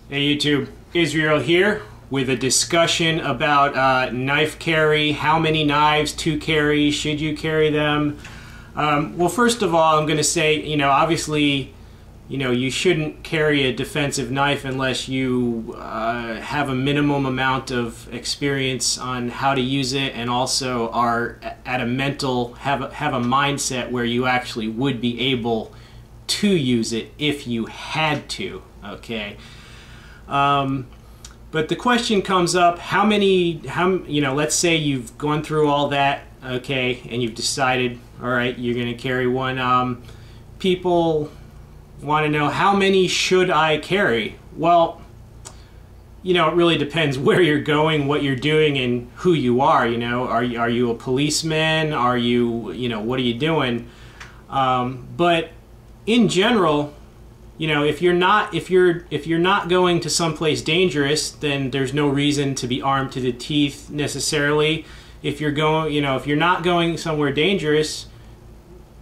Hey YouTube, Israel here with a discussion about knife carry, how many knives to carry, should you carry them. Well, first of all, I'm going to say, obviously, you shouldn't carry a defensive knife unless you have a minimum amount of experience on how to use it, and also are at a have a mindset where you actually would be able to use it if you had to. Okay. But the question comes up, let's say you've gone through all that, okay, and you've decided, all right, you're going to carry one. People want to know, how many should I carry? Well, it really depends where you're going, what you're doing, and who you are. Are you a policeman? Are you, what are you doing? But in general, if you're not going to someplace dangerous, then there's no reason to be armed to the teeth necessarily. If you're going, if you're not going somewhere dangerous,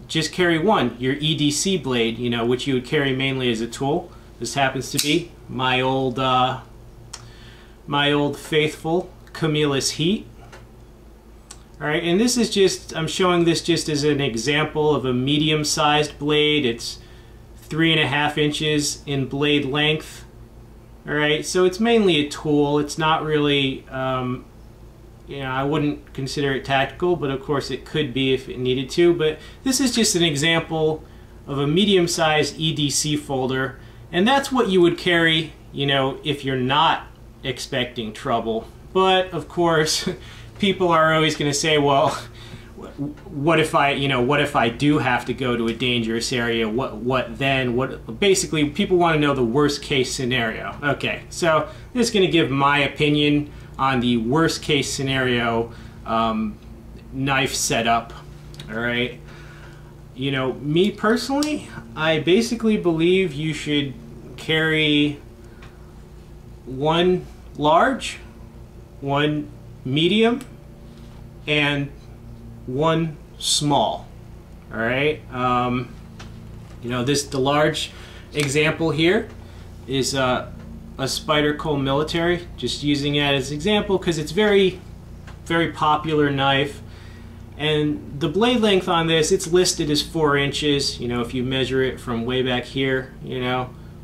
just carry one, your EDC blade, which you would carry mainly as a tool. This happens to be my old faithful Camillus Heat. All right, and this is just, I'm showing this just as an example of a medium-sized blade. It's 3.5 inches in blade length. All right, so it's mainly a tool. It's not really, I wouldn't consider it tactical, but of course it could be if it needed to. But this is just an example of a medium-sized EDC folder, and that's what you would carry, if you're not expecting trouble. But of course, people are always going to say, well, what if I do have to go to a dangerous area? What then? Basically, people want to know the worst case scenario. Okay, so I'm just going to give my opinion on the worst case scenario knife setup. All right, me personally, I basically believe you should carry one large, one medium, and one small. All right, the large example here is a Spyderco Military, just using it as an example because it's very popular knife, and the blade length on this, it's listed as 4 inches. If you measure it from way back here,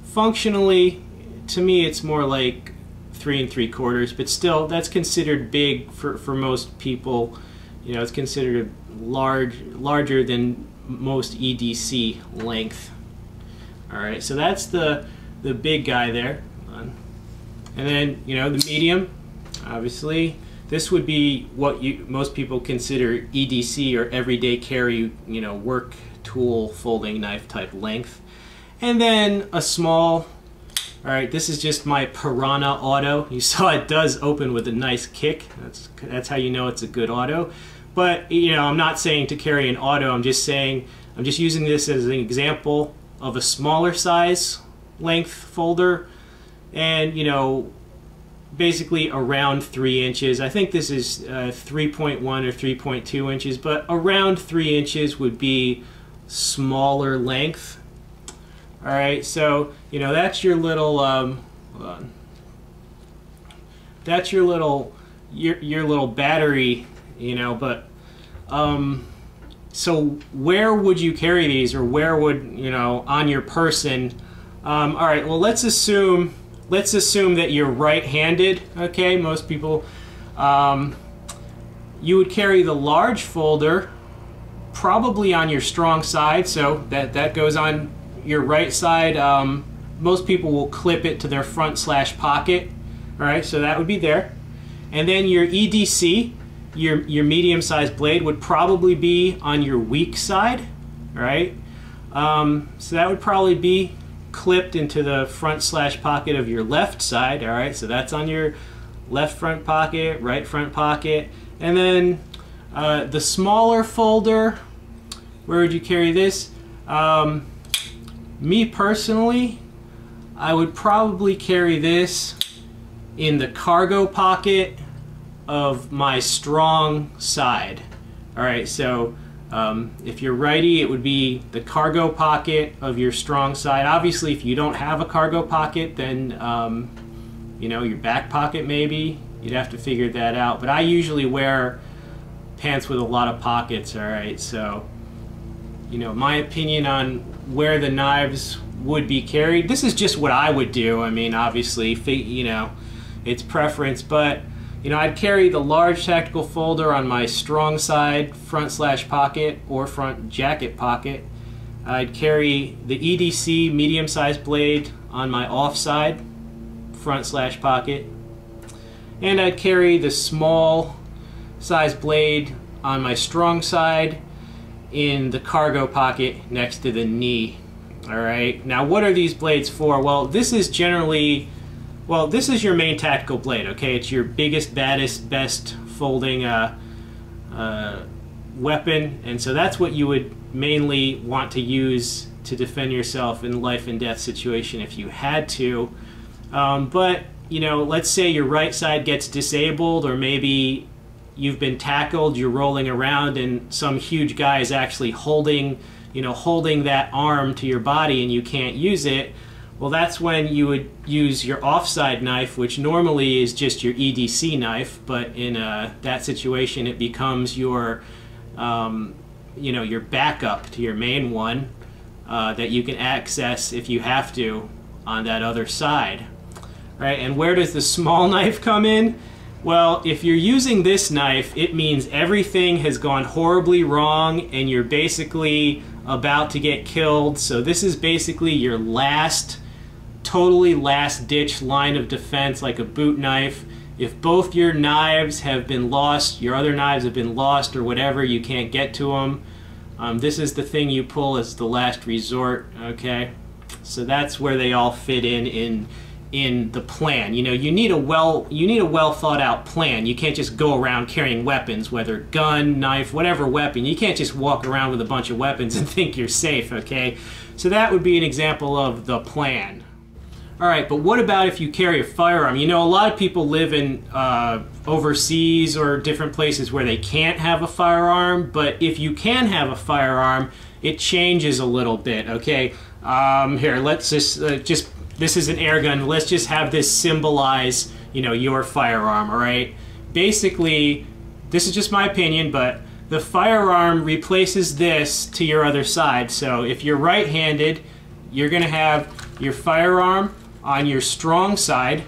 functionally to me it's more like 3 3/4, but still that's considered big for most people. It's considered larger than most EDC length. All right, so that's the big guy there. And then, the medium, obviously, this would be what most people consider EDC, or everyday carry, work tool folding knife type length. And then a small. All right, this is just my Piranha auto. You saw it does open with a nice kick. That's how you know it's a good auto. But I'm not saying to carry an auto. I'm just using this as an example of a smaller size length folder, and basically around 3 inches. I think this is 3.1 or 3.2 inches, but around 3 inches would be smaller length. All right, so that's your little hold on. That's your little battery, but so where would you carry these, or where would on your person? All right, well, let's assume that you're right-handed. Okay, most people, you would carry the large folder probably on your strong side, so that goes on your right side. Most people will clip it to their front / pocket. All right, so that would be there. And then your EDC, your medium-sized blade, would probably be on your weak side. All right, so that would probably be clipped into the front / pocket of your left side. All right, so that's on your left front pocket, right front pocket. And then the smaller folder, where would you carry this? Me personally, I would probably carry this in the cargo pocket of my strong side. All right, so If you're righty, it would be the cargo pocket of your strong side. Obviously, if you don't have a cargo pocket, then you know, your back pocket maybe. You'd have to figure that out. But I usually wear pants with a lot of pockets, alright? So, you know, my opinion on where the knives would be carried, this is just what I would do. I mean, obviously, you know, it's preference, but, you know, I'd carry the large tactical folder on my strong side front slash pocket or front jacket pocket. I'd carry the EDC medium-sized blade on my off side front slash pocket. And I'd carry the small size blade on my strong side in the cargo pocket next to the knee. Alright, now what are these blades for? Well, this is generally, well, this is your main tactical blade, okay? It's your biggest, baddest, best folding weapon, and so that's what you would mainly want to use to defend yourself in life and death situation if you had to. But you know, let's say your right side gets disabled, or maybe you've been tackled, you're rolling around, and some huge guy is actually holding, you know, holding that arm to your body and you can't use it. Well, that's when you would use your offside knife, which normally is just your EDC knife, but in that situation it becomes your, you know, your backup to your main one that you can access if you have to on that other side. Right, and where does the small knife come in? Well, if you're using this knife, it means everything has gone horribly wrong and you're basically about to get killed. So this is basically your last, totally last ditch line of defense, like a boot knife. If both your knives have been lost, your other knives have been lost or whatever, you can't get to them, this is the thing you pull as the last resort, okay? So that's where they all fit in the plan. You know, you need a well thought out plan. You can't just go around carrying weapons, whether gun, knife, whatever weapon. You can't just walk around with a bunch of weapons and think you're safe, okay? So that would be an example of the plan. Alright, but what about if you carry a firearm? You know, a lot of people live in overseas or different places where they can't have a firearm, but if you can have a firearm, it changes a little bit, okay? Here, let's just this is an air gun. Let's just have this symbolize, you know, your firearm, all right? Basically, this is just my opinion, but the firearm replaces this to your other side. So if you're right-handed, you're going to have your firearm on your strong side,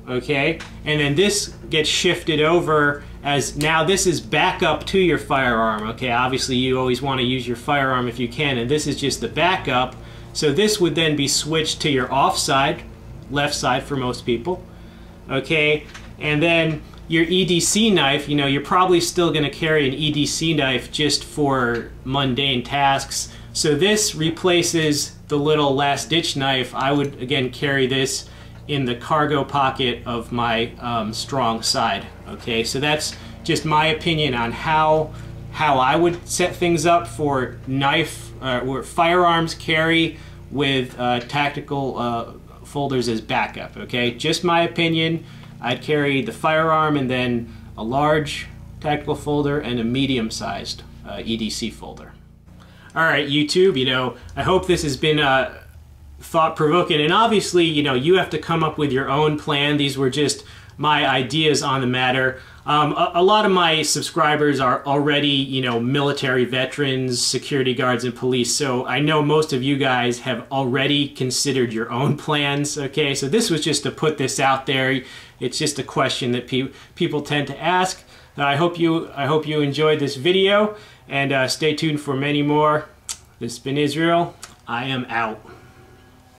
okay? And then this gets shifted over as now this is backup to your firearm, okay? Obviously, you always want to use your firearm if you can, and this is just the backup. So this would then be switched to your off side, left side for most people, okay? And then your EDC knife, you know, you're probably still going to carry an EDC knife just for mundane tasks. So this replaces the little last ditch knife. I would again carry this in the cargo pocket of my strong side, okay? So that's just my opinion on how I would set things up for knife or firearms carry with tactical folders as backup, okay? Just my opinion. I'd carry the firearm and then a large tactical folder and a medium-sized EDC folder. All right, YouTube, you know, I hope this has been thought-provoking, and obviously, you know, you have to come up with your own plan. These were just my ideas on the matter. A lot of my subscribers are already, you know, military veterans, security guards, and police, so I know most of you guys have already considered your own plans, okay? So this was just to put this out there. It's just a question that people tend to ask. I hope you enjoyed this video, and stay tuned for many more. This has been Israel. I am out.